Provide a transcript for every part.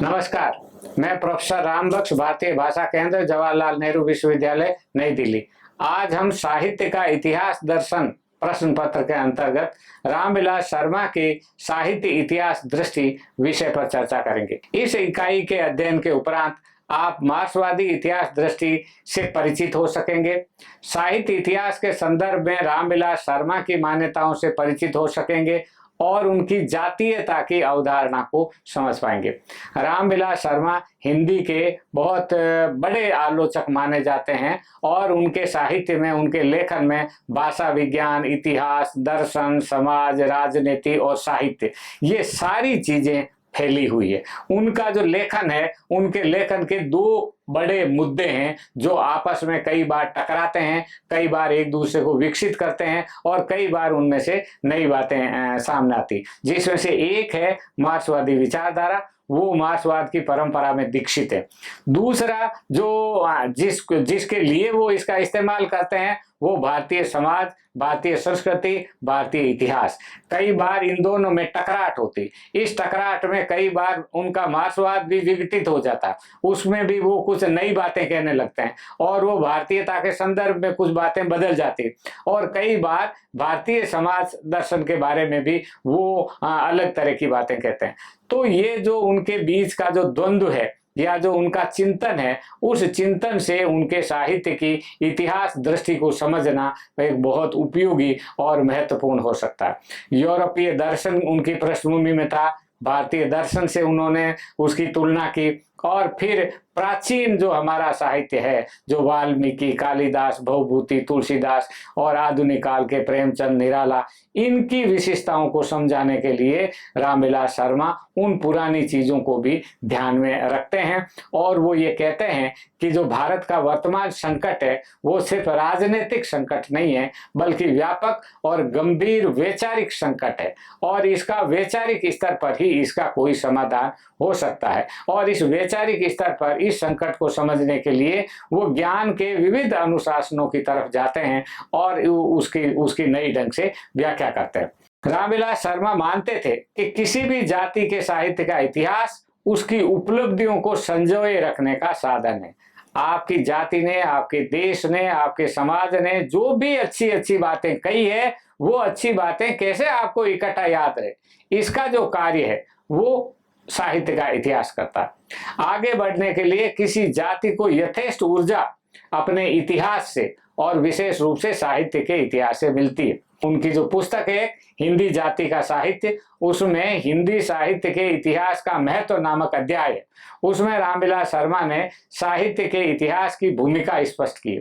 नमस्कार। मैं प्रोफेसर रामबख्श, भारतीय भाषा केंद्र, जवाहरलाल नेहरू विश्वविद्यालय, नई दिल्ली। आज हम साहित्य का इतिहास दर्शन प्रश्न पत्र के अंतर्गत रामविलास शर्मा की साहित्य इतिहास दृष्टि विषय पर चर्चा करेंगे। इस इकाई के अध्ययन के उपरांत आप मार्क्सवादी इतिहास दृष्टि से परिचित हो सकेंगे, साहित्य इतिहास के संदर्भ में रामविलास शर्मा की मान्यताओं से परिचित हो सकेंगे और उनकी जातीयता की अवधारणा को समझ पाएंगे। रामविलास शर्मा हिंदी के बहुत बड़े आलोचक माने जाते हैं और उनके साहित्य में, उनके लेखन में भाषा विज्ञान, इतिहास, दर्शन, समाज, राजनीति और साहित्य, ये सारी चीजें फैली हुई है। उनका जो लेखन है, उनके लेखन के दो बड़े मुद्दे हैं जो आपस में कई बार टकराते हैं, कई बार एक दूसरे को विकसित करते हैं और कई बार उनमें से नई बातें सामने आती, जिसमें से एक है मार्क्सवादी विचारधारा। वो मार्क्सवाद की परंपरा में दीक्षित है। दूसरा जो जिसके लिए वो इसका इस्तेमाल करते हैं वो भारतीय समाज, भारतीय संस्कृति, भारतीय इतिहास। कई बार इन दोनों में टकराट होती। इस टकराट में कई बार उनका मार्क्सवाद भी विघटित हो जाता, उसमें भी वो कुछ नई बातें कहने लगते हैं और वो भारतीयता के संदर्भ में कुछ बातें बदल जाती और कई बार भारतीय समाज दर्शन के बारे में भी वो अलग तरह की बातें कहते हैं। तो ये जो उनके बीच का जो द्वंद्व है या जो उनका चिंतन है, उस चिंतन से उनके साहित्य की इतिहास दृष्टि को समझना एक बहुत उपयोगी और महत्वपूर्ण हो सकता है। यूरोपीय दर्शन उनकी पृष्ठभूमि में था, भारतीय दर्शन से उन्होंने उसकी तुलना की और फिर प्राचीन जो हमारा साहित्य है, जो वाल्मीकि, कालिदास, भवभूति, तुलसीदास और आधुनिक काल के प्रेमचंद, निराला, इनकी विशेषताओं को समझाने के लिए रामविलास शर्मा उन पुरानी चीजों को भी ध्यान में रखते हैं और वो ये कहते हैं कि जो भारत का वर्तमान संकट है वो सिर्फ राजनीतिक संकट नहीं है, बल्कि व्यापक और गंभीर वैचारिक संकट है और इसका वैचारिक स्तर पर ही इसका कोई समाधान हो सकता है। और इस वैचारिक स्तर पर इस संकट को समझने के लिए वो ज्ञान के विविध अनुशासनों की तरफ जाते हैं और उसकी नई ढंग से व्याख्या करते हैं। रामविलास शर्मा मानते थे कि किसी भी जाति के साहित्य का इतिहास उसकी उपलब्धियों को संजोए रखने का साधन है। आपकी जाति ने, आपके देश ने, आपके समाज ने जो भी अच्छी अच्छी बातें कही है, वो अच्छी बातें कैसे आपको इकट्ठा याद रहे, इसका जो कार्य है वो साहित्य का इतिहास करता है। आगे बढ़ने के लिए किसी जाति को यथेष्ट ऊर्जा अपने इतिहास से और विशेष रूप से साहित्य के इतिहास से मिलती है। उनकी जो पुस्तक है हिंदी जाति का साहित्य, उसमें हिंदी साहित्य के इतिहास का महत्व नामक अध्याय है। उसमें रामविलास शर्मा ने साहित्य के इतिहास की भूमिका स्पष्ट की।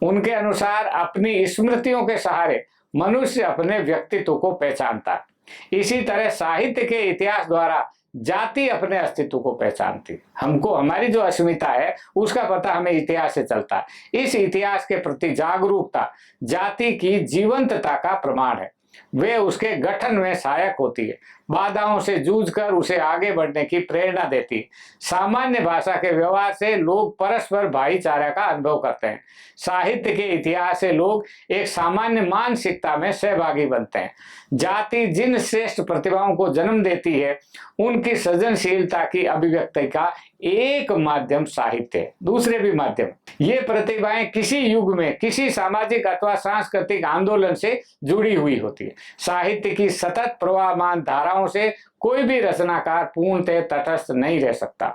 उनके अनुसार अपनी स्मृतियों के सहारे मनुष्य अपने व्यक्तित्व को पहचानता है। इसी तरह साहित्य के इतिहास द्वारा जाति अपने अस्तित्व को पहचानती। हमको हमारी जो अस्मिता है उसका पता हमें इतिहास से चलता है। इस इतिहास के प्रति जागरूकता जाति की जीवंतता का प्रमाण है। वे उसके गठन में सहायक होती है, बाधाओं से जूझकर उसे आगे बढ़ने की प्रेरणा देती है। सामान्य भाषा के व्यवहार से लोग परस्पर भाईचारा का अनुभव करते हैं। साहित्य के इतिहास से लोग एक सामान्य मानसिकता में सहभागी बनते हैं। जाति जिन श्रेष्ठ प्रतिभाओं को जन्म देती है, उनकी सृजनशीलता की अभिव्यक्ति का एक माध्यम साहित्य है, दूसरे भी माध्यम। ये प्रतिभाएं किसी युग में किसी सामाजिक अथवा सांस्कृतिक आंदोलन से जुड़ी हुई होती है। साहित्य की सतत प्रवाहमान धाराओं से कोई भी रचनाकार पूर्णतः तटस्थ नहीं रह सकता।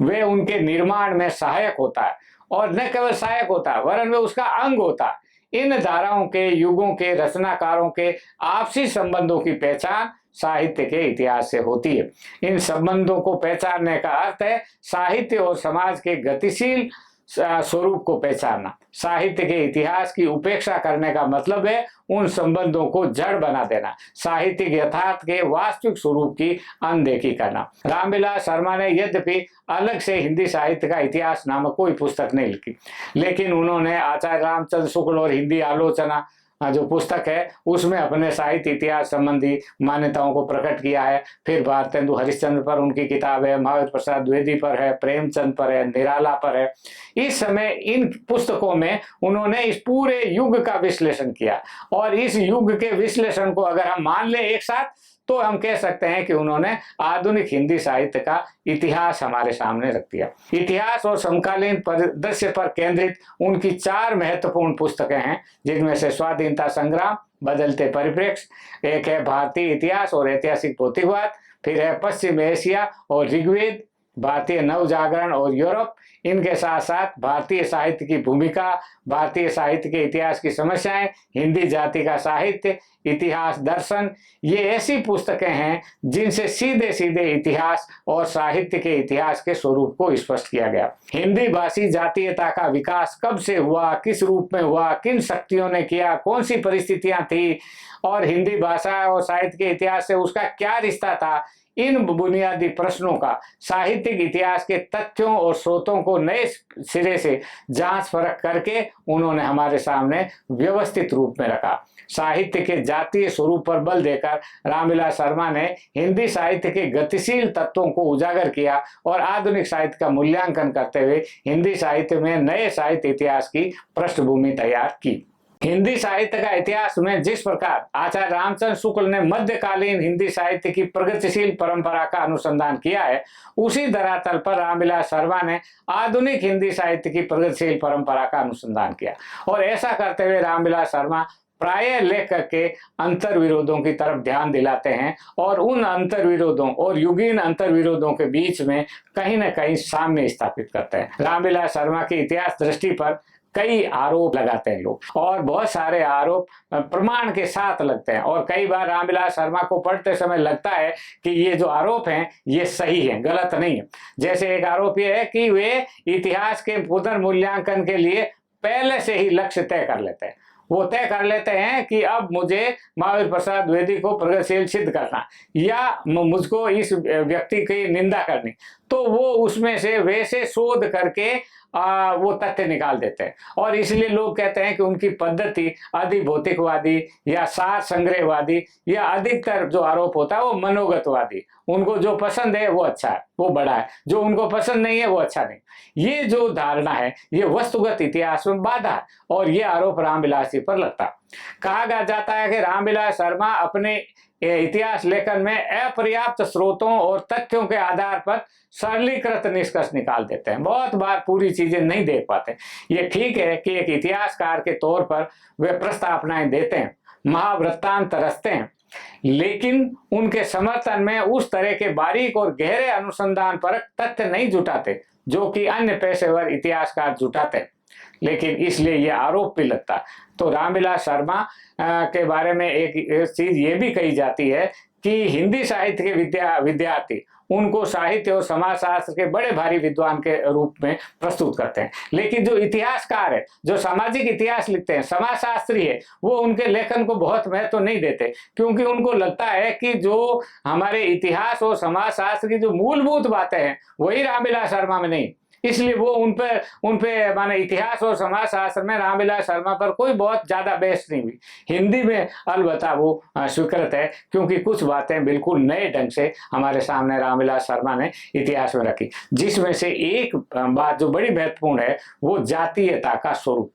वे उनके निर्माण में सहायक होता है और न केवल सहायक होता है वरन वे उसका अंग होता है। इन धाराओं के, युगों के, रचनाकारों के आपसी संबंधों की पहचान साहित्य के इतिहास से होती है। इन संबंधों को पहचानने का अर्थ है साहित्य और समाज के गतिशील स्वरूप को पहचानना। साहित्य के इतिहास की उपेक्षा करने का मतलब है उन संबंधों को जड़ बना देना, साहित्यिक यथार्थ के वास्तविक स्वरूप की अनदेखी करना। रामविलास शर्मा ने यद्यपि अलग से हिंदी साहित्य का इतिहास नामक कोई पुस्तक नहीं लिखी, लेकिन उन्होंने आचार्य रामचंद्र शुक्ल और हिंदी आलोचना जो पुस्तक है उसमें अपने साहित्य इतिहास संबंधी मान्यताओं को प्रकट किया है। फिर भारतेंदु हरिश्चंद्र पर उनकी किताब है, महावीर प्रसाद द्विवेदी पर है, प्रेमचंद पर है, निराला पर है। इस समय इन पुस्तकों में उन्होंने इस पूरे युग का विश्लेषण किया और इस युग के विश्लेषण को अगर हम मान ले एक साथ तो हम कह सकते हैं कि उन्होंने आधुनिक हिंदी साहित्य का इतिहास हमारे सामने रख दिया। इतिहास और समकालीन परिदृश्य पर केंद्रित उनकी 4 महत्वपूर्ण पुस्तकें हैं, जिनमें से स्वाधीनता संग्राम, बदलते परिप्रेक्ष्य, एक है भारतीय इतिहास और ऐतिहासिक भौतिकवाद, फिर है पश्चिम एशिया और ऋग्वेद, भारतीय नवजागरण और यूरोप। इनके साथ साथ भारतीय साहित्य की भूमिका, भारतीय साहित्य के इतिहास की समस्याएं, हिंदी जाति का साहित्य, इतिहास दर्शन, ये ऐसी पुस्तकें हैं जिनसे सीधे सीधे इतिहास और साहित्य के इतिहास के स्वरूप को स्पष्ट किया गया। हिंदी भाषी जातीयता का विकास कब से हुआ, किस रूप में हुआ, किन शक्तियों ने किया, कौन सी परिस्थितियां थी और हिंदी भाषा और साहित्य के इतिहास से उसका क्या रिश्ता था, इन बुनियादी प्रश्नों का साहित्यिक इतिहास के तथ्यों और स्रोतों को नए सिरे से जांच परख करके उन्होंने हमारे सामने व्यवस्थित रूप में रखा। साहित्य के जातीय स्वरूप पर बल देकर रामविलास शर्मा ने हिंदी साहित्य के गतिशील तत्वों को उजागर किया और आधुनिक साहित्य का मूल्यांकन करते हुए हिंदी साहित्य में नए साहित्य इतिहास की पृष्ठभूमि तैयार की। हिंदी साहित्य का इतिहास में जिस प्रकार आचार्य रामचंद्र शुक्ल ने मध्यकालीन हिंदी साहित्य की प्रगतिशील परंपरा का अनुसंधान किया है, उसी धरातल पर रामविलास शर्मा ने आधुनिक हिंदी साहित्य की प्रगतिशील परंपरा का अनुसंधान किया। और ऐसा करते हुए रामविलास शर्मा प्राय लेखक के अंतर विरोधों की तरफ ध्यान दिलाते हैं और उन अंतर विरोधों और युगीन अंतर विरोधों के बीच में कहीं न कहीं साम्य स्थापित करते हैं। रामविलास शर्मा की इतिहास दृष्टि पर कई आरोप लगाते हैं लोग और बहुत सारे आरोप प्रमाण के साथ लगते हैं और कई बार रामविलास शर्मा को पढ़ते समय लगता है कि ये जो आरोप हैं ये सही है, गलत नहीं है। जैसे एक आरोप ये है कि वे इतिहास के पुनर्मूल्यांकन के लिए पहले से ही लक्ष्य तय कर लेते हैं। वो तय कर लेते हैं कि अब मुझे महावीर प्रसाद द्विवेदी को प्रगतिशील सिद्ध करना या मुझको इस व्यक्ति की निंदा करनी, तो वो उसमें से वैसे शोध करके वो तथ्य निकाल देते हैं और इसलिए लोग कहते हैं कि उनकी पद्धति अधिभौतिकवादी या सार संग्रहवादी या अधिकतर जो आरोप होता है वो मनोगतवादी, उनको जो पसंद है वो अच्छा है, वो बड़ा है, जो उनको पसंद नहीं है वो अच्छा नहीं। ये जो धारणा है ये वस्तुगत इतिहास में बाधा है और ये आरोप रामविलास जी पर लगता है। कहा जाता है कि रामविलास शर्मा अपने इतिहास लेखन में अपर्याप्त स्रोतों और तथ्यों के आधार पर सरलीकृत निष्कर्ष निकाल देते हैं, बहुत बार पूरी चीजें नहीं देख पाते। ये ठीक है कि एक इतिहासकार के तौर पर वे प्रस्तावनाएं देते हैं, महावृत्तांत रचते हैं, लेकिन उनके समर्थन में उस तरह के बारीक और गहरे अनुसंधान परक तथ्य नहीं जुटाते जो कि अन्य पेशेवर इतिहासकार जुटाते हैं। लेकिन इसलिए यह आरोप भी लगता। तो रामविलास शर्मा के बारे में एक चीज ये भी कही जाती है कि हिंदी साहित्य के विद्यार्थी उनको साहित्य और समाजशास्त्र के बड़े भारी विद्वान के रूप में प्रस्तुत करते हैं, लेकिन जो इतिहासकार है, जो सामाजिक इतिहास लिखते हैं, समाजशास्त्री है, वो उनके लेखन को बहुत महत्व नहीं देते, क्योंकि उनको लगता है कि जो हमारे इतिहास और समाजशास्त्र की जो मूलभूत बातें हैं वही रामविलास शर्मा में नहीं। इसलिए वो उन पे माने इतिहास और समाजशास्त्र में रामविलास शर्मा पर कोई बहुत ज्यादा बहस नहीं हुई। हिंदी में अलबत्ता वो स्वीकृत है, क्योंकि कुछ बातें बिल्कुल नए ढंग से हमारे सामने रामविलास शर्मा ने इतिहास में रखी, जिसमें से एक बात जो बड़ी महत्वपूर्ण है वो जातीयता का स्वरूप।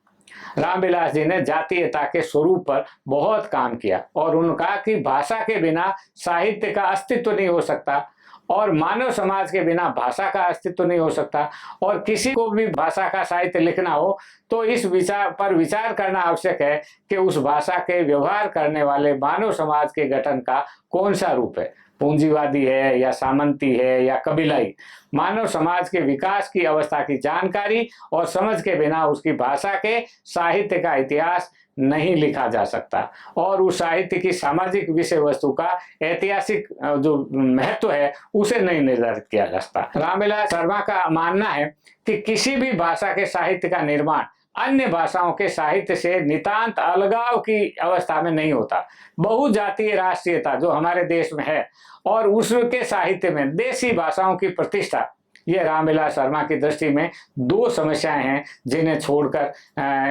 रामविलास जी ने जातीयता के स्वरूप पर बहुत काम किया और उन्होंने कहा कि भाषा के बिना साहित्य का अस्तित्व नहीं हो सकता और मानव समाज के बिना भाषा का अस्तित्व नहीं हो सकता, और किसी को भी भाषा का साहित्य लिखना हो तो इस विचार करना आवश्यक है कि उस भाषा के व्यवहार करने वाले मानव समाज के गठन का कौन सा रूप है, पूंजीवादी है या सामंती है या कबीलाई। मानव समाज के विकास की अवस्था की जानकारी और समझ के बिना उसकी भाषा के साहित्य का इतिहास नहीं लिखा जा सकता और उस साहित्य की सामाजिक विषय वस्तु का ऐतिहासिक जो महत्व है उसे नहीं निर्धारित किया जा सकता। रामविलास शर्मा का मानना है कि किसी भी भाषा के साहित्य का निर्माण अन्य भाषाओं के साहित्य से नितांत अलगाव की अवस्था में नहीं होता। बहुजातीय राष्ट्रीयता जो हमारे देश में है और उसके साहित्य में देसी भाषाओं की प्रतिष्ठा, ये रामविलास शर्मा की दृष्टि में दो समस्याएं हैं जिन्हें छोड़कर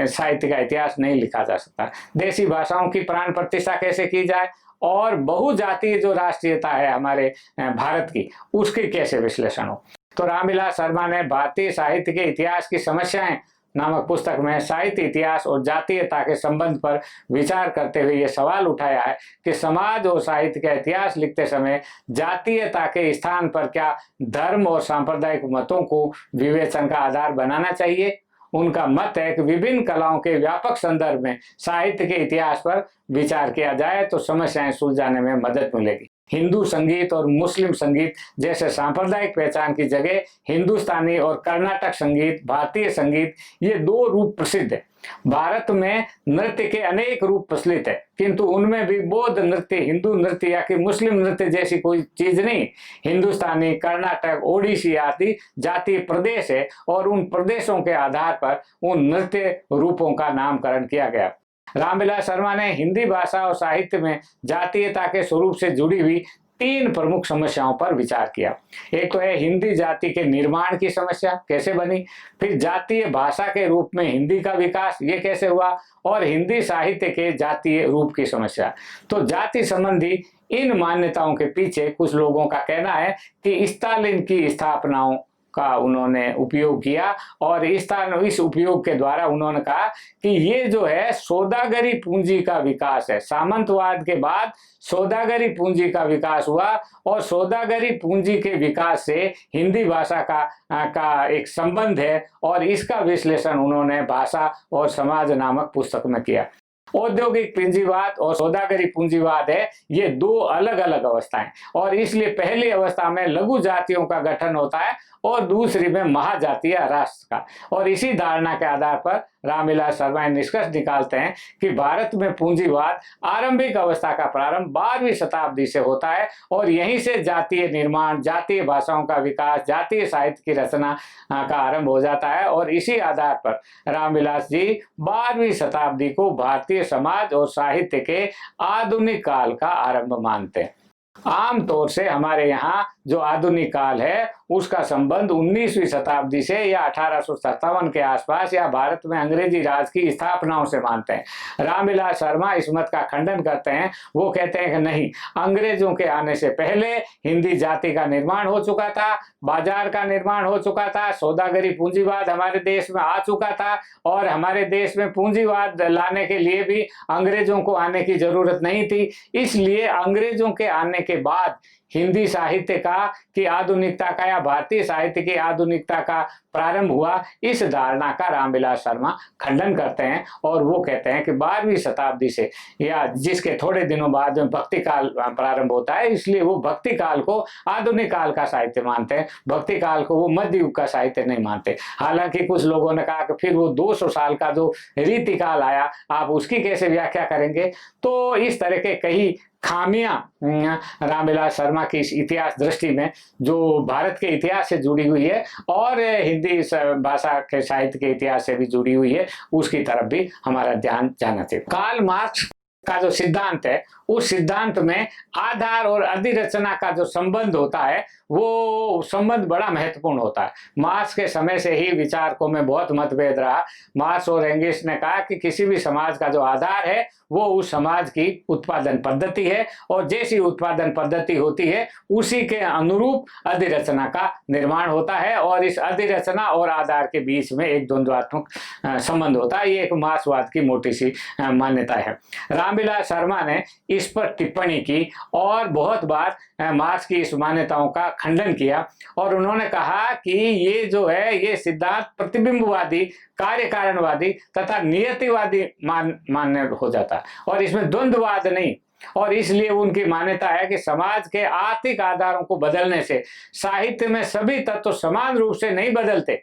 साहित्य का इतिहास नहीं लिखा जा सकता। देसी भाषाओं की प्राण प्रतिष्ठा कैसे की जाए और बहुजातीय जो राष्ट्रीयता है हमारे भारत की, उसकी कैसे विश्लेषण हो। तो रामविलास शर्मा ने भारतीय साहित्य के इतिहास की समस्याएं नामक पुस्तक में साहित्य इतिहास और जातीयता के संबंध पर विचार करते हुए यह सवाल उठाया है कि समाज और साहित्य का इतिहास लिखते समय जातीयता के स्थान पर क्या धर्म और सांप्रदायिक मतों को विवेचन का आधार बनाना चाहिए। उनका मत है कि विभिन्न कलाओं के व्यापक संदर्भ में साहित्य के इतिहास पर विचार किया जाए तो समस्याएं सुलझाने में मदद मिलेगी। हिंदू संगीत और मुस्लिम संगीत जैसे सांप्रदायिक पहचान की जगह हिंदुस्तानी और कर्नाटक संगीत, भारतीय संगीत, ये दो रूप प्रसिद्ध है। भारत में नृत्य के अनेक रूप प्रचलित है, किंतु उनमें भी बौद्ध नृत्य, हिंदू नृत्य या कि मुस्लिम नृत्य जैसी कोई चीज नहीं। हिंदुस्तानी, कर्नाटक, ओडिसी आदि जातीय प्रदेश है और उन प्रदेशों के आधार पर उन नृत्य रूपों का नामकरण किया गया। रामविलास शर्मा ने हिंदी भाषा और साहित्य में जातीयता के स्वरूप से जुड़ी हुई 3 प्रमुख समस्याओं पर विचार किया। एक तो है हिंदी जाति के निर्माण की समस्या, कैसे बनी, फिर जातीय भाषा के रूप में हिंदी का विकास, ये कैसे हुआ, और हिंदी साहित्य के जातीय रूप की समस्या। तो जाति संबंधी इन मान्यताओं के पीछे कुछ लोगों का कहना है कि स्टालिन की स्थापनाओं का उन्होंने उपयोग किया और इस उपयोग के द्वारा उन्होंने कहा कि ये जो है सौदागरी पूंजी का विकास है। सामंतवाद के बाद सौदागरी पूंजी का विकास हुआ और सौदागरी पूंजी के विकास से हिंदी भाषा का एक संबंध है और इसका विश्लेषण उन्होंने भाषा और समाज नामक पुस्तक में किया। औद्योगिक पूंजीवाद और सौदागरी पूंजीवाद है, ये 2 अलग अलग अवस्थाएं, और इसलिए पहली अवस्था में लघु जातियों का गठन होता है और दूसरी में महाजातीय राष्ट्र का। और इसी धारणा के आधार पर रामविलास शर्मा निष्कर्ष निकालते हैं कि भारत में पूंजीवाद आरंभिक अवस्था का प्रारंभ 12वीं शताब्दी से होता है और यहीं से जातीय निर्माण, जातीय भाषाओं का विकास, जातीय साहित्य की रचना का आरंभ हो जाता है। और इसी आधार पर रामविलास जी 12वीं शताब्दी को भारतीय समाज और साहित्य के आधुनिक काल का आरंभ मानते हैं। आमतौर से हमारे यहाँ जो आधुनिक काल है उसका संबंध 19वीं शताब्दी से या 1857 के आसपास या भारत में अंग्रेजी राज की स्थापनाओं से मानते हैं। रामविलास शर्मा इस मत का खंडन करते हैं। वो कहते हैं कि नहीं, अंग्रेजों के आने से पहले हिंदी जाति का निर्माण हो चुका था, बाजार का निर्माण हो चुका था, सौदागरी पूंजीवाद हमारे देश में आ चुका था और हमारे देश में पूंजीवाद लाने के लिए भी अंग्रेजों को आने की जरूरत नहीं थी। इसलिए अंग्रेजों के आने के बाद हिंदी साहित्य का की आधुनिकता का या भारतीय साहित्य की आधुनिकता का प्रारंभ हुआ। इस धारणा का रामविलास शर्मा खंडन करते हैं और वो कहते हैं कि 12वीं शताब्दी से या जिसके थोड़े दिनों बाद में भक्ति काल प्रारंभ होता है, इसलिए वो भक्ति काल को आधुनिक काल का साहित्य मानते हैं, भक्ति काल को वो मध्य युग का साहित्य नहीं मानते। हालांकि कुछ लोगों ने कहा कि फिर वो 200 साल का जो रीति काल आया, आप उसकी कैसे व्याख्या करेंगे। तो इस तरह के कई खामियां रामविलास शर्मा की इस इतिहास दृष्टि में जो भारत के इतिहास से जुड़ी हुई है और हिंदी भाषा के साहित्य के इतिहास से भी जुड़ी हुई है, उसकी तरफ भी हमारा ध्यान जाना चाहिए। कार्ल मार्क्स का जो सिद्धांत है, उस सिद्धांत में आधार और अधिरचना का जो संबंध होता है वो संबंध बड़ा महत्वपूर्ण होता है। मार्क्स के समय से ही विचारकों में बहुत मतभेद रहा। मार्क्स और एंगेल्स ने कहा कि किसी भी समाज का जो आधार है वो उस समाज की उत्पादन पद्धति है और जैसी उत्पादन पद्धति होती है उसी के अनुरूप अधिरचना का निर्माण होता है और इस अधिरचना और आधार के बीच में एक द्वंद्वात्मक संबंध होता है। ये एक मार्क्सवाद की मोटी सी मान्यता है। रामविलास शर्मा ने इस पर टिप्पणी की और बहुत बार मार्क्स की इस मान्यताओं का खंडन किया और उन्होंने कहा कि ये जो है ये सिद्धांत प्रतिबिंबवादी, कार्य कारणवादी तथा नियतिवादी मान्य हो जाता है और इसमें द्वंद्ववाद नहीं। और इसलिए उनकी मान्यता है कि समाज के आर्थिक आधारों को बदलने से साहित्य में सभी तत्व समान रूप से नहीं बदलते।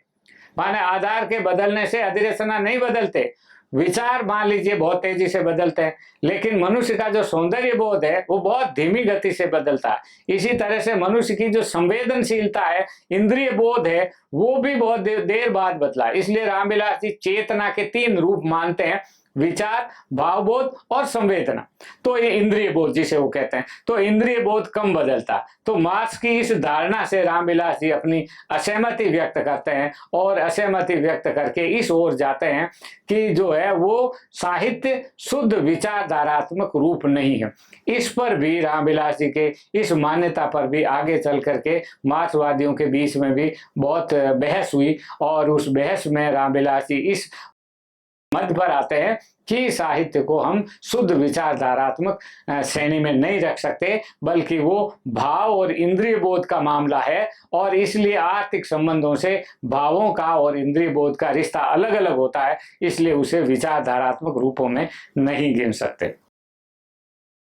माने आधार के बदलने से अधिरचना नहीं बदलते, विचार मान लीजिए बहुत तेजी से बदलते हैं, लेकिन मनुष्य का जो सौंदर्य बोध है वो बहुत धीमी गति से बदलता है। इसी तरह से मनुष्य की जो संवेदनशीलता है, इंद्रिय बोध है, वो भी बहुत देर बाद बदला। इसलिए रामविलास जी चेतना के 3 रूप मानते हैं विचार, भावबोध और संवेदना। तो ये इंद्रिय बोध जिसे वो कहते हैं, तो इंद्रिय बोध कम बदलता। तो मार्क्स की इस धारणा से रामविलास जी अपनी असहमति व्यक्त करते हैं और असहमति व्यक्त करके इस ओर जाते हैं कि जो है वो साहित्य शुद्ध विचारधारात्मक रूप नहीं है। इस पर भी रामविलास जी के इस मान्यता पर भी आगे चल करके मार्क्सवादियों के बीच में भी बहुत बहस हुई और उस बहस में रामविलास जी इस मध्य पर आते हैं कि साहित्य को हम शुद्ध विचारधारात्मक श्रेणी में नहीं रख सकते, बल्कि वो भाव और इंद्रिय बोध का मामला है और इसलिए आर्थिक संबंधों से भावों का और इंद्रिय बोध का रिश्ता अलग अलग होता है, इसलिए उसे विचारधारात्मक रूपों में नहीं गिन सकते।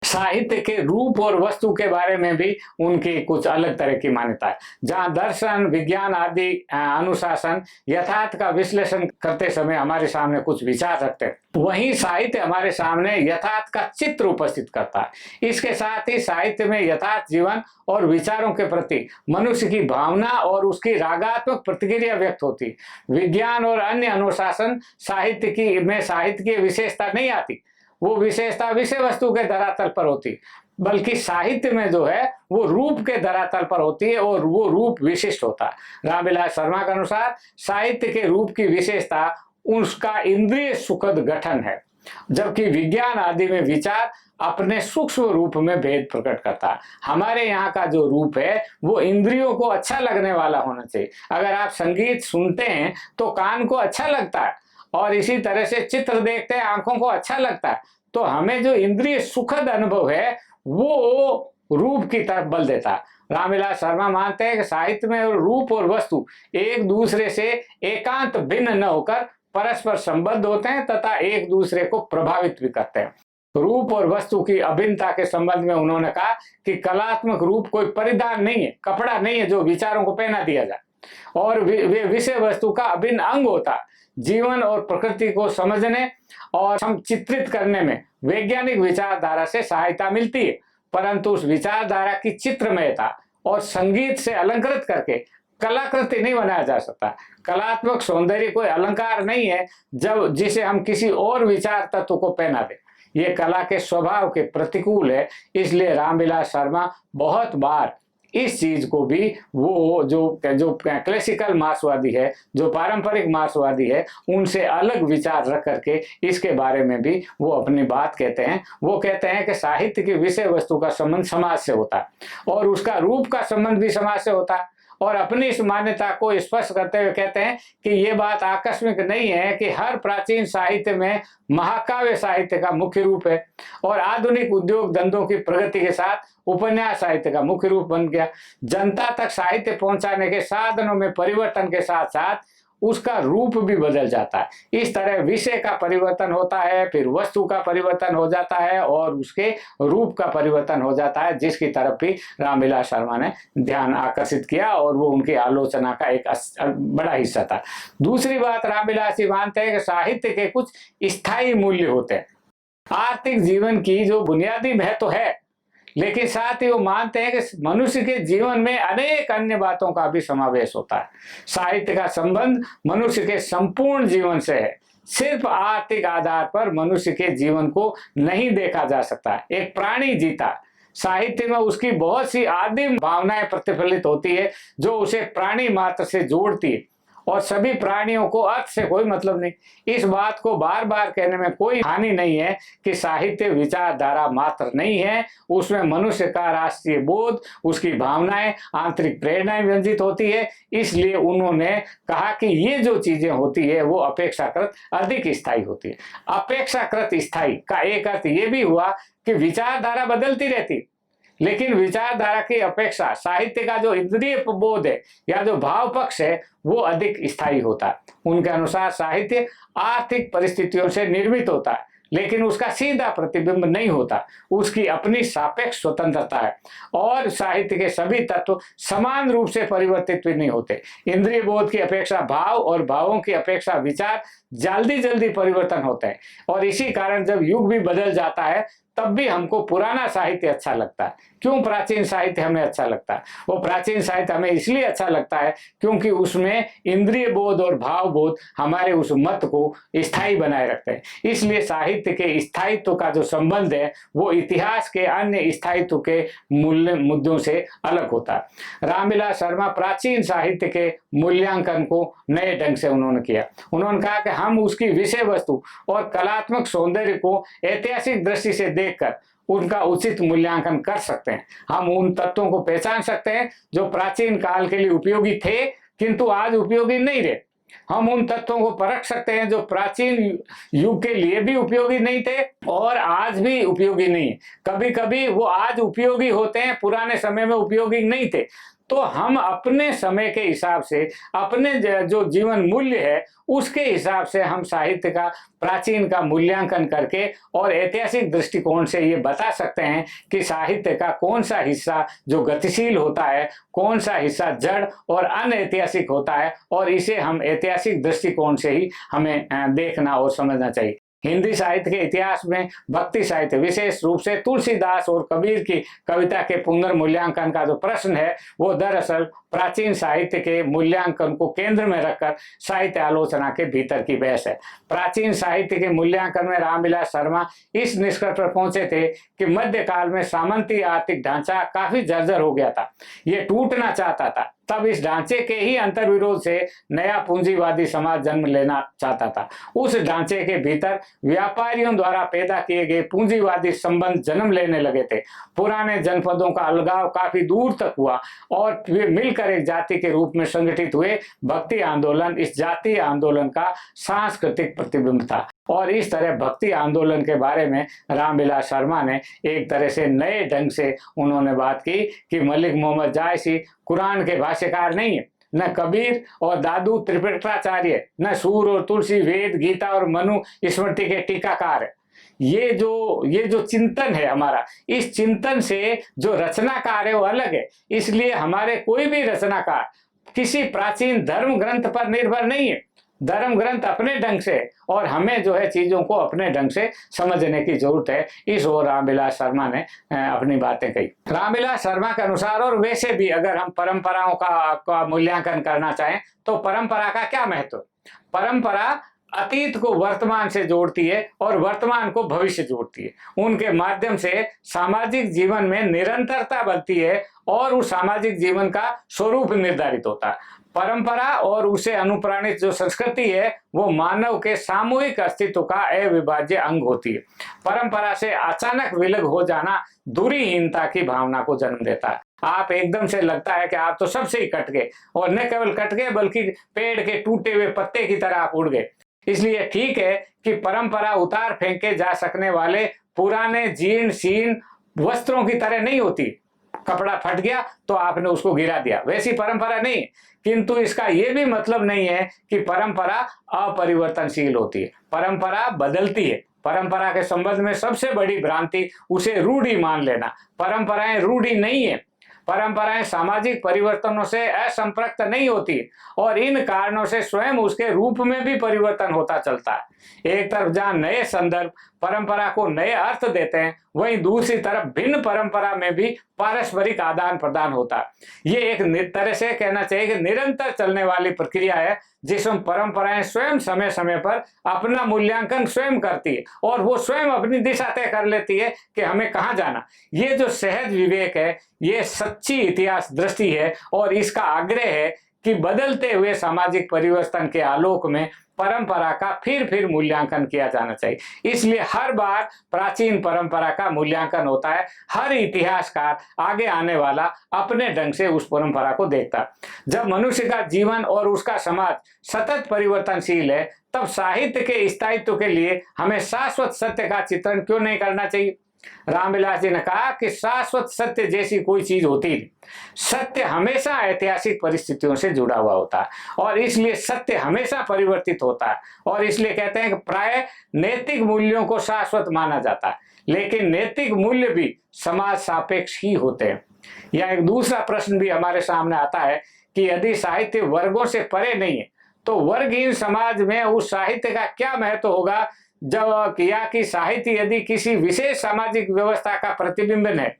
साहित्य के रूप और वस्तु के बारे में भी उनकी कुछ अलग तरह की मान्यता है। जहां दर्शन, विज्ञान आदि अनुशासन यथार्थ का विश्लेषण करते समय हमारे सामने कुछ विचार रखते हैं, वहीं साहित्य हमारे सामने यथार्थ का चित्र उपस्थित करता है। इसके साथ ही साहित्य में यथार्थ जीवन और विचारों के प्रति मनुष्य की भावना और उसकी रागात्मक प्रतिक्रिया व्यक्त होती। विज्ञान और अन्य अनुशासन साहित्य की विशेषता नहीं आती, वो विशेषता विषय वस्तु के धरातल पर होती, बल्कि साहित्य में जो है वो रूप के धरातल पर होती है और वो रूप विशिष्ट होता है। रामविलास शर्मा के अनुसार साहित्य के रूप की विशेषता उसका इंद्रिय सुखद गठन है, जबकि विज्ञान आदि में विचार अपने सूक्ष्म रूप में भेद प्रकट करता है। हमारे यहाँ का जो रूप है वो इंद्रियों को अच्छा लगने वाला होना चाहिए। अगर आप संगीत सुनते हैं तो कान को अच्छा लगता है और इसी तरह से चित्र देखते हैं आंखों को अच्छा लगता है। तो हमें जो इंद्रिय सुखद अनुभव है वो रूप की तरफ बल देता है। रामविलास शर्मा मानते हैं कि साहित्य में रूप और वस्तु एक दूसरे से एकांत भिन्न न होकर परस्पर संबद्ध होते हैं तथा एक दूसरे को प्रभावित भी करते हैं। रूप और वस्तु की अभिन्नता के संबंध में उन्होंने कहा कि कलात्मक रूप कोई परिधान नहीं है, कपड़ा नहीं है जो विचारों को पहना दिया जाए, और वे विषय वस्तु का अभिन्न अंग होता है। जीवन और प्रकृति को समझने और चित्रित करने में वैज्ञानिक विचारधारा से सहायता मिलती है, परंतु उस विचारधारा की चित्रमयता और संगीत से अलंकृत करके कलाकृति नहीं बनाया जा सकता। कलात्मक सौंदर्य कोई अलंकार नहीं है जब जिसे हम किसी और विचार तत्व को पहना दे, ये कला के स्वभाव के प्रतिकूल है। इसलिए रामविलास शर्मा बहुत बार इस चीज को भी वो जो क्लासिकल मार्क्सवादी है, जो पारंपरिक मार्क्सवादी है, उनसे अलग विचार रख करके इसके बारे में भी वो अपनी बात कहते हैं। वो कहते हैं कि साहित्य की विषय वस्तु का संबंध समाज से होता है और उसका रूप का संबंध भी समाज से होता है, और अपनी इस मान्यता को स्पष्ट करते हुए कहते हैं कि ये बात आकस्मिक नहीं है कि हर प्राचीन साहित्य में महाकाव्य साहित्य का मुख्य रूप है और आधुनिक उद्योग धंधों की प्रगति के साथ उपन्यास साहित्य का मुख्य रूप बन गया। जनता तक साहित्य पहुंचाने के साधनों में परिवर्तन के साथ साथ उसका रूप भी बदल जाता है। इस तरह विषय का परिवर्तन होता है, फिर वस्तु का परिवर्तन हो जाता है और उसके रूप का परिवर्तन हो जाता है, जिसकी तरफ भी रामविलास शर्मा ने ध्यान आकर्षित किया और वो उनकी आलोचना का एक बड़ा हिस्सा था। दूसरी बात, रामविलास जी मानते हैं कि साहित्य के कुछ स्थायी मूल्य होते हैं। आर्थिक जीवन की जो बुनियादी महत्व है, लेकिन साथ ही वो मानते हैं कि मनुष्य के जीवन में अनेक अन्य बातों का भी समावेश होता है। साहित्य का संबंध मनुष्य के संपूर्ण जीवन से है। सिर्फ आर्थिक आधार पर मनुष्य के जीवन को नहीं देखा जा सकता। एक प्राणी जीता, साहित्य में उसकी बहुत सी आदिम भावनाएं प्रतिफलित होती है जो उसे प्राणी मात्र से जोड़ती है, और सभी प्राणियों को अर्थ से कोई मतलब नहीं। इस बात को बार बार कहने में कोई हानि नहीं है कि साहित्य विचारधारा मात्र नहीं है, उसमें मनुष्य का राष्ट्रीय बोध, उसकी भावनाएं, आंतरिक प्रेरणाएं व्यंजित होती है। इसलिए उन्होंने कहा कि ये जो चीजें होती है वो अपेक्षाकृत अधिक स्थायी होती है। अपेक्षाकृत स्थायी का एक अर्थ ये भी हुआ कि विचारधारा बदलती रहती, लेकिन विचारधारा की अपेक्षा साहित्य का जो इंद्रिय बोध है या जो भाव पक्ष है वो अधिक स्थायी होता है। उनके अनुसार साहित्य आर्थिक परिस्थितियों से निर्मित होता है, लेकिन उसका सीधा प्रतिबिंब नहीं होता, उसकी अपनी सापेक्ष स्वतंत्रता है, और साहित्य के सभी तत्व समान रूप से परिवर्तित भी नहीं होते। इंद्रिय बोध की अपेक्षा भाव और भावों की अपेक्षा विचार जल्दी जल्दी परिवर्तन होते हैं, और इसी कारण जब युग भी बदल जाता है तब भी हमको पुराना साहित्य अच्छा लगता है। क्यों प्राचीन साहित्य हमें अच्छा लगता है? वो प्राचीन साहित्य हमें इसलिए अच्छा लगता है क्योंकि उसमें इंद्रिय बोध और भाव बोध हमारे उस मत को स्थायी बनाए रखते हैं। इसलिए साहित्य के स्थायित्व का जो संबंध है वो इतिहास के अन्य स्थायित्व के मूल्य मुद्दों से अलग होता है। रामविलास शर्मा प्राचीन साहित्य के मूल्यांकन को नए ढंग से उन्होंने किया। उन्होंने कहा कि हम उसकी विषय वस्तु और कलात्मक सौंदर्य को ऐतिहासिक दृष्टि से देखकर उनका उचित मूल्यांकन कर सकते हैं। हम उन तत्वों को पहचान सकते हैं जो प्राचीन काल के लिए उपयोगी थे किंतु आज उपयोगी नहीं रहे। हम उन तत्वों को परख सकते हैं जो प्राचीन युग के लिए भी उपयोगी नहीं थे और आज भी उपयोगी नहीं है। कभी कभी वो आज उपयोगी होते हैं, पुराने समय में उपयोगी नहीं थे। तो हम अपने समय के हिसाब से, अपने जो जीवन मूल्य है उसके हिसाब से हम साहित्य का, प्राचीन का मूल्यांकन करके और ऐतिहासिक दृष्टिकोण से ये बता सकते हैं कि साहित्य का कौन सा हिस्सा जो गतिशील होता है, कौन सा हिस्सा जड़ और अनऐतिहासिक होता है, और इसे हम ऐतिहासिक दृष्टिकोण से ही हमें देखना और समझना चाहिए। हिंदी साहित्य के इतिहास में भक्ति साहित्य, विशेष रूप से तुलसीदास और कबीर की कविता के पुनर्मूल्यांकन का जो प्रश्न है वो दरअसल प्राचीन साहित्य के मूल्यांकन को केंद्र में रखकर साहित्य आलोचना के भीतर की बहस है। प्राचीन साहित्य के मूल्यांकन में रामविलास शर्मा इस निष्कर्ष पर पहुंचे थे कि मध्यकाल में सामंती आर्थिक ढांचा काफी जर्जर हो गया था, ये टूटना चाहता था। तब इस ढांचे के ही अंतर्विरोध से नया पूंजीवादी समाज जन्म लेना चाहता था। उस ढांचे के भीतर व्यापारियों द्वारा पैदा किए गए पूंजीवादी संबंध जन्म लेने लगे थे। पुराने जनपदों का अलगाव काफी दूर तक हुआ और वे मिलकर एक जाति के रूप में संगठित हुए। भक्ति आंदोलन इस जातीय आंदोलन का सांस्कृतिक प्रतिबिंब था और इस तरह भक्ति आंदोलन के बारे में रामविलास शर्मा ने एक तरह से नए ढंग से उन्होंने बात की कि मलिक मोहम्मद जायसी कुरान के भाष्यकार नहीं है, न कबीर और दादू त्रिपिटकाचार्य, न सूर और तुलसी वेद गीता और मनु स्मृति के टीकाकार है। ये जो चिंतन है हमारा, इस चिंतन से जो रचनाकार है वो अलग है। इसलिए हमारे कोई भी रचनाकार किसी प्राचीन धर्म ग्रंथ पर निर्भर नहीं है। धर्म ग्रंथ अपने ढंग से, और हमें जो है चीजों को अपने ढंग से समझने की जरूरत है। इस ओर रामविलास शर्मा ने अपनी बातें कही। रामविलास शर्मा के अनुसार, और वैसे भी अगर हम परंपराओं का मूल्यांकन करना चाहें तो परंपरा का क्या महत्व? परंपरा अतीत को वर्तमान से जोड़ती है और वर्तमान को भविष्य जोड़ती है। उनके माध्यम से सामाजिक जीवन में निरंतरता बनती है और उस सामाजिक जीवन का स्वरूप निर्धारित होता है। परंपरा और उसे अनुप्राणित जो संस्कृति है वो मानव के सामूहिक अस्तित्व का अविभाज्य अंग होती है। परंपरा से अचानक विलग हो जाना दूरीहीनता की भावना को जन्म देता है। आप एकदम से लगता है कि आप तो सबसे ही कट गए, और न केवल कट गए बल्कि पेड़ के टूटे हुए पत्ते की तरह आप उड़ गए। इसलिए ठीक है कि परंपरा उतार फेंके जा सकने वाले पुराने जीर्ण शीर्ण वस्त्रों की तरह नहीं होती। कपड़ा फट गया तो आपने उसको गिरा दिया, वैसी परंपरा नहीं। किंतु इसका यह भी मतलब नहीं है कि परंपरा अपरिवर्तनशील होती है। परंपरा बदलती है। परंपरा के संबंध में सबसे बड़ी भ्रांति उसे रूढ़ी मान लेना। परंपराएं रूढ़ी नहीं है। परंपराएं सामाजिक परिवर्तनों से असंपर्क नहीं होती और इन कारणों से स्वयं उसके रूप में भी परिवर्तन होता चलता है। एक तरफ जहां नए संदर्भ परंपरा को नए अर्थ देते हैं, वहीं दूसरी तरफ भिन्न परंपरा में भी पारस्परिक आदान प्रदान होता है। ये एक तरह से कहना चाहिए कि निरंतर चलने वाली प्रक्रिया है जिसमें परंपराएं स्वयं समय समय पर अपना मूल्यांकन स्वयं करती है और वो स्वयं अपनी दिशा तय कर लेती है कि हमें कहाँ जाना। ये जो सहज विवेक है, ये सच्ची इतिहास दृष्टि है और इसका आग्रह है कि बदलते हुए सामाजिक परिवर्तन के आलोक में परंपरा का फिर मूल्यांकन किया जाना चाहिए। इसलिए हर बार प्राचीन परंपरा का मूल्यांकन होता है। हर इतिहासकार आगे आने वाला अपने ढंग से उस परंपरा को देखता है। जब मनुष्य का जीवन और उसका समाज सतत परिवर्तनशील है, तब साहित्य के स्थायित्व के लिए हमें शाश्वत सत्य का चित्रण क्यों नहीं करना चाहिए? रामविलास जी ने कहा कि शाश्वत सत्य जैसी कोई चीज होती नहीं। सत्य हमेशा ऐतिहासिक परिस्थितियों से जुड़ा हुआ होता है और इसलिए सत्य हमेशा परिवर्तित होता है। और इसलिए कहते हैं कि प्राय नैतिक मूल्यों को शाश्वत माना जाता है, लेकिन नैतिक मूल्य भी समाज सापेक्ष ही होते हैं। यह एक दूसरा प्रश्न भी हमारे सामने आता है कि यदि साहित्य वर्गों से परे नहीं है तो वर्गहीन समाज में उस साहित्य का क्या महत्व होगा जब किया कि साहित्य यदि किसी विशेष सामाजिक व्यवस्था का प्रतिबिंबन है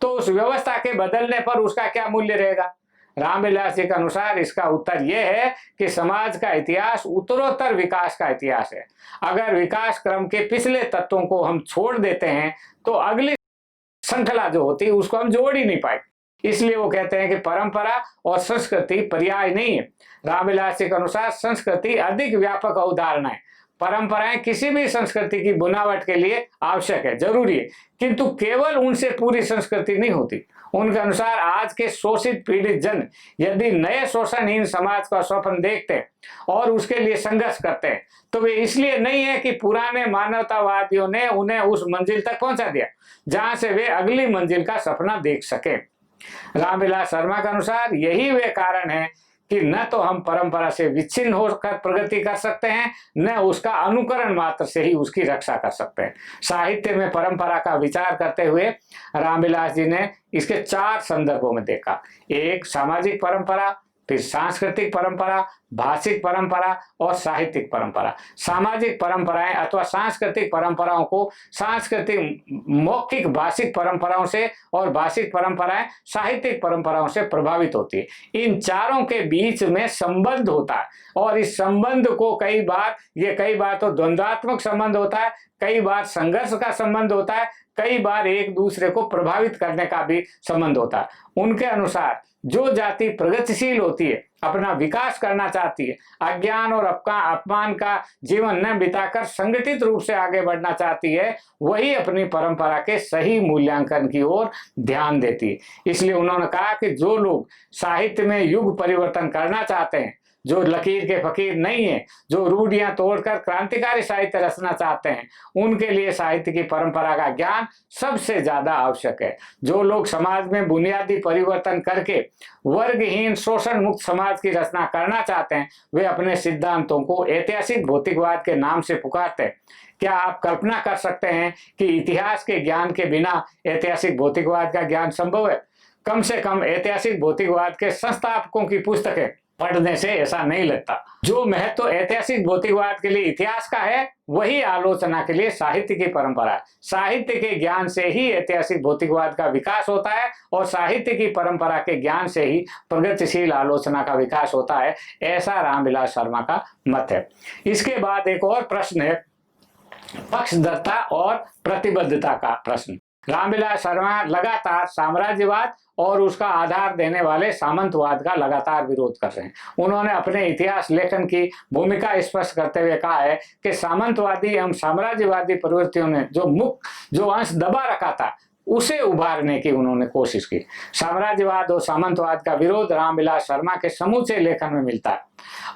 तो उस व्यवस्था के बदलने पर उसका क्या मूल्य रहेगा। रामविलास जी के अनुसार इसका उत्तर यह है कि समाज का इतिहास उत्तरोत्तर विकास का इतिहास है। अगर विकास क्रम के पिछले तत्वों को हम छोड़ देते हैं तो अगली श्रृंखला जो होती है उसको हम जोड़ ही नहीं पाए। इसलिए वो कहते हैं कि परंपरा और संस्कृति पर्याय नहीं है। रामविलास जी के अनुसार संस्कृति अधिक व्यापक अवधारणा है। परंपराएं किसी भी संस्कृति की बुनावट के लिए आवश्यक है, जरूरी है, किंतु केवल उनसे पूरी संस्कृति नहीं होती। उनके अनुसार आज के शोषित पीड़ित जन यदि नए शोषणहीन समाज का स्वप्न देखते हैं और उसके लिए संघर्ष करते हैं तो वे इसलिए नहीं है कि पुराने मानवतावादियों ने उन्हें उस मंजिल तक पहुंचा दिया जहां से वे अगली मंजिल का सपना देख सके। रामविलास शर्मा के अनुसार यही वे कारण है कि न तो हम परंपरा से विच्छिन्न होकर प्रगति कर सकते हैं, न उसका अनुकरण मात्र से ही उसकी रक्षा कर सकते हैं। साहित्य में परंपरा का विचार करते हुए रामविलास जी ने इसके 4 संदर्भों में देखा। एक, सामाजिक परंपरा, फिर सांस्कृतिक परंपरा, भाषिक परंपरा और साहित्यिक परंपरा। सामाजिक परंपराएं अथवा सांस्कृतिक परंपराओं को सांस्कृतिक मौखिक भाषिक परंपराओं से और भाषिक परंपराएं साहित्यिक परंपराओं से प्रभावित होती है। इन चारों के बीच में संबंध होता है और इस संबंध को कई बार तो द्वंद्वात्मक संबंध होता है, कई बार संघर्ष का संबंध होता है, कई बार एक दूसरे को प्रभावित करने का भी संबंध होता है। उनके अनुसार जो जाति प्रगतिशील होती है, अपना विकास करना चाहती है, अज्ञान और अपमान का जीवन न बिताकर संगठित रूप से आगे बढ़ना चाहती है, वही अपनी परंपरा के सही मूल्यांकन की ओर ध्यान देती है। इसलिए उन्होंने कहा कि जो लोग साहित्य में युग परिवर्तन करना चाहते हैं, जो लकीर के फकीर नहीं है, जो रूढ़ियां तोड़कर क्रांतिकारी साहित्य रचना चाहते हैं, उनके लिए साहित्य की परंपरा का ज्ञान सबसे ज्यादा आवश्यक है। जो लोग समाज में बुनियादी परिवर्तन करके वर्गहीन शोषण मुक्त समाज की रचना करना चाहते हैं, वे अपने सिद्धांतों को ऐतिहासिक भौतिकवाद के नाम से पुकारते हैं। क्या आप कल्पना कर सकते हैं कि इतिहास के ज्ञान के बिना ऐतिहासिक भौतिकवाद का ज्ञान संभव है? कम से कम ऐतिहासिक भौतिकवाद के संस्थापकों की पुस्तकें पढ़ने से ऐसा नहीं लगता। जो महत्व ऐतिहासिक भौतिकवाद के लिए इतिहास का है, वही आलोचना के लिए साहित्य की परंपरा है। साहित्य के ज्ञान से ही ऐतिहासिक भौतिकवाद का विकास होता है और साहित्य की परंपरा के ज्ञान से ही प्रगतिशील आलोचना का विकास होता है। ऐसा रामविलास शर्मा का मत है। इसके बाद एक और प्रश्न है, पक्षधरता और प्रतिबद्धता का प्रश्न। रामविलास शर्मा लगातार साम्राज्यवाद और उसका आधार देने वाले सामंतवाद का लगातार विरोध कर रहे हैं। उन्होंने अपने इतिहास लेखन की भूमिका स्पष्ट करते हुए कहा है कि सामंतवादी एवं साम्राज्यवादी प्रवृत्तियों ने जो अंश दबा रखा था उसे उभारने की उन्होंने कोशिश की। साम्राज्यवाद और सामंतवाद का विरोध रामविलास शर्मा के समूचे लेखन में मिलता है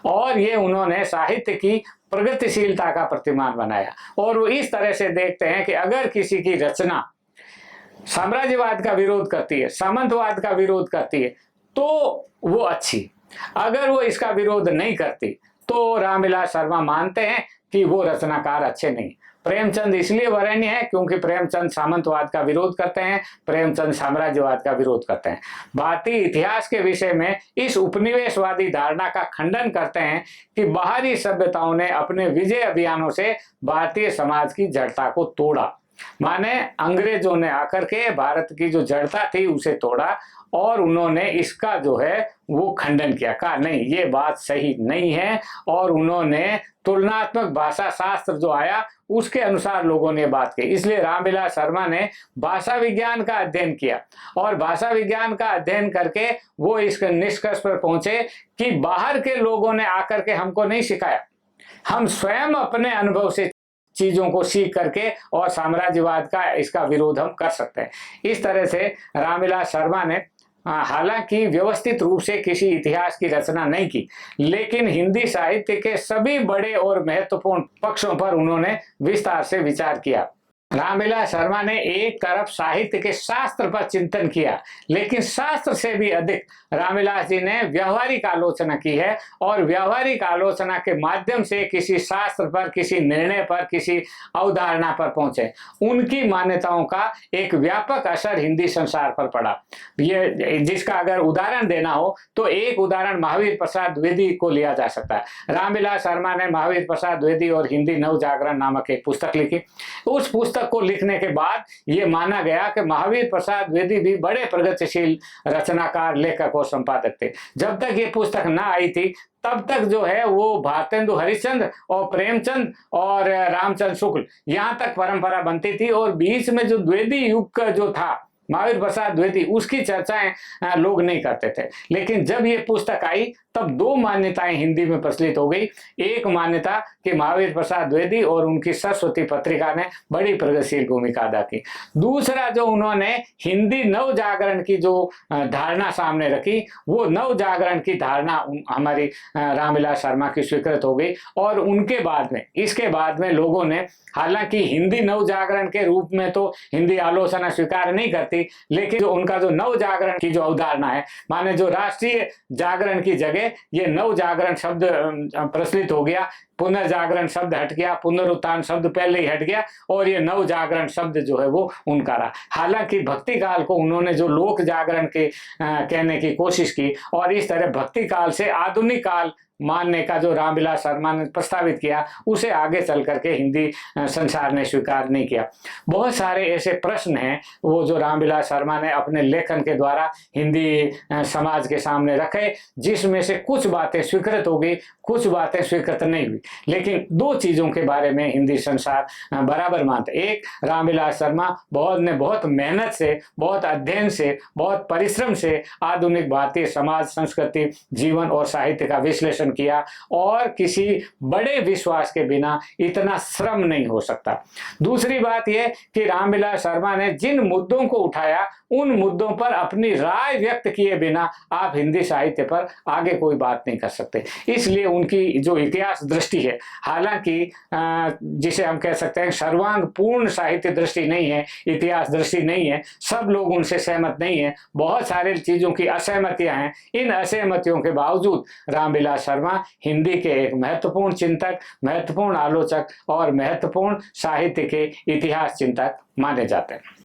और ये उन्होंने साहित्य की प्रगतिशीलता का प्रतिमान बनाया। और वो इस तरह से देखते हैं कि अगर किसी की रचना साम्राज्यवाद का विरोध करती है, सामंतवाद का विरोध करती है, तो वो अच्छी। अगर वो इसका विरोध नहीं करती तो रामविलास शर्मा मानते हैं कि वो रचनाकार अच्छे नहीं। प्रेमचंद इसलिए वरेण्य है क्योंकि प्रेमचंद सामंतवाद का विरोध करते हैं, प्रेमचंद साम्राज्यवाद का विरोध करते हैं। भारतीय इतिहास के विषय में इस उपनिवेशवादी धारणा का खंडन करते हैं कि बाहरी सभ्यताओं ने अपने विजय अभियानों से भारतीय समाज की जड़ता को तोड़ा। माने अंग्रेजों ने आकर के भारत की जो जड़ता थी उसे तोड़ा और उन्होंने इसका जो है वो खंडन किया, कहा नहीं ये बात सही नहीं है। और उन्होंने तुलनात्मक भाषा शास्त्र जो आया उसके अनुसार लोगों ने बात की। इसलिए रामविलास शर्मा ने भाषा विज्ञान का अध्ययन किया और भाषा विज्ञान का अध्ययन करके वो इस निष्कर्ष पर पहुंचे कि बाहर के लोगों ने आकर के हमको नहीं सिखाया, हम स्वयं अपने अनुभव से चीजों को सीख करके और साम्राज्यवाद का इसका विरोध हम कर सकते हैं। इस तरह से रामविलास शर्मा ने हालांकि व्यवस्थित रूप से किसी इतिहास की रचना नहीं की, लेकिन हिंदी साहित्य के सभी बड़े और महत्वपूर्ण पक्षों पर उन्होंने विस्तार से विचार किया। रामविलास शर्मा ने एक तरफ साहित्य के शास्त्र पर चिंतन किया, लेकिन शास्त्र से भी अधिक रामविलास जी ने व्यवहारिक आलोचना की है और व्यवहारिक आलोचना के माध्यम से किसी शास्त्र पर, किसी निर्णय पर, किसी अवधारणा पर पहुंचे। उनकी मान्यताओं का एक व्यापक असर हिंदी संसार पर पड़ा। ये जिसका अगर उदाहरण देना हो तो एक उदाहरण महावीर प्रसाद द्विवेदी को लिया जा सकता है। रामविलास शर्मा ने महावीर प्रसाद द्विवेदी और हिंदी नवजागरण नामक एक पुस्तक लिखी। उस पुस्तक को लिखने के बाद यह माना गया कि महावीर प्रसाद द्विवेदी भी बड़े प्रगतिशील रचनाकार, लेखक और संपादक थे। जब तक ये पुस्तक ना आई थी तब तक जो है वो भारतेंदु हरिश्चंद्र और प्रेमचंद और रामचंद्र शुक्ल यहाँ तक परंपरा बनती थी, और बीच में जो द्विवेदी युग का जो था महावीर प्रसाद द्विवेदी, उसकी चर्चाएं लोग नहीं करते थे। लेकिन जब ये पुस्तक आई तब दो मान्यताएं हिंदी में प्रचलित हो गई। एक मान्यता कि महावीर प्रसाद द्विवेदी और उनकी सरस्वती पत्रिका ने बड़ी प्रगतिशील भूमिका अदा की। दूसरा जो उन्होंने हिंदी नवजागरण की जो धारणा सामने रखी, वो नवजागरण की धारणा हमारी रामविलास शर्मा की स्वीकृत हो गई। और उनके बाद में, इसके बाद में लोगों ने, हालांकि हिंदी नवजागरण के रूप में तो हिंदी आलोचना स्वीकार नहीं करती, लेकिन जो उनका जो नवजागरण की जो अवधारणा है, माने जो राष्ट्रीय जागरण की जगह ये नवजागरण शब्द प्रचलित हो गया, पुनर्जागरण शब्द हट गया, पुनरुत्थान शब्द पहले ही हट गया और ये नवजागरण शब्द जो है वो उनका रहा। हालांकि भक्ति काल को उन्होंने जो लोक जागरण के कहने की कोशिश की और इस तरह भक्ति काल से आधुनिक काल मानने का जो रामविलास शर्मा ने प्रस्तावित किया, उसे आगे चल करके हिंदी संसार ने स्वीकार नहीं किया। बहुत सारे ऐसे प्रश्न हैं वो जो रामविलास शर्मा ने अपने लेखन के द्वारा हिंदी समाज के सामने रखे, जिसमें से कुछ बातें स्वीकृत हो गई, कुछ बातें स्वीकृत नहीं हुई। लेकिन दो चीजों के बारे में हिंदी संसार बराबर मानते। एक, रामविलास शर्मा बहुत मेहनत से, बहुत अध्ययन से, बहुत परिश्रम से आधुनिक भारतीय समाज, संस्कृति, जीवन और साहित्य का विश्लेषण किया और किसी बड़े विश्वास के बिना इतना श्रम नहीं हो सकता। दूसरी बात यह कि रामविलास शर्मा ने जिन मुद्दों को उठाया, उन मुद्दों पर अपनी राय व्यक्त किए बिना आप हिंदी साहित्य पर आगे कोई बात नहीं कर सकते। इसलिए उनकी जो इतिहास दृष्टि है, हालांकि जिसे हम कह सकते हैं सर्वांग पूर्ण साहित्य दृष्टि नहीं है, इतिहास दृष्टि नहीं है, सब लोग उनसे सहमत नहीं है, बहुत सारे चीजों की असहमतियां हैं। इन असहमतियों के बावजूद रामविलास शर्मा हिंदी के एक महत्वपूर्ण चिंतक, महत्वपूर्ण आलोचक और महत्वपूर्ण साहित्य के इतिहास चिंतक माने जाते हैं।